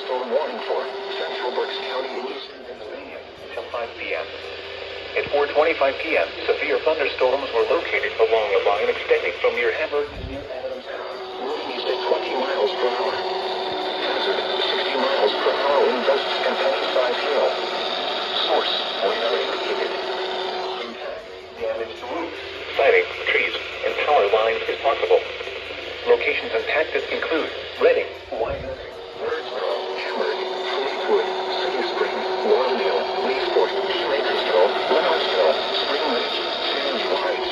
thunderstorm warning for central Berks County and eastern Pennsylvania until 5 p.m. At 4:25 p.m., severe thunderstorms were located along a line extending from near Hamburg to near Allentown, moving east at 20 miles per hour. Hazard, 60 miles per hour in gusts and penny-sized hail. Source, radar indicated. Impact, damage to roofs, siding, trees, and power lines is possible. Locations impacted include Reading, Wyoming, Birdsboro, Hammond, Fleetwood, Cedar Spring, Warrendale, Leesport, Shoemakersville, Leonardsville, Spring Ridge, Sandy Heights,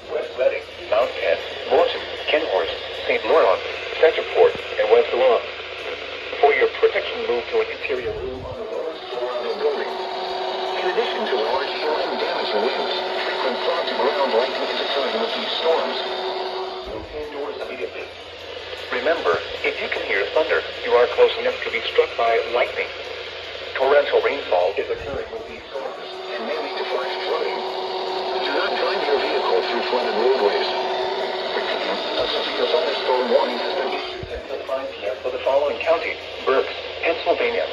West Reading, Mount Penn, Morton, Kenhorst, St. Laurent, Centerport, and West Lawn. For your protection, move to an interior room on the lowest floor of the building. In addition to large hail and damaging winds, frequent fog-to-ground lightning is occurring with these storms. Move indoors immediately. Remember, if you can hear thunder, you are close enough to be struck by lightning. Torrential rainfall is occurring with these storms and may lead to flash flooding. Do not drive your vehicle through flooded roadways. Repeating, a severe thunderstorm warning has been issued until 5 p.m. for the following counties: Berks, Pennsylvania,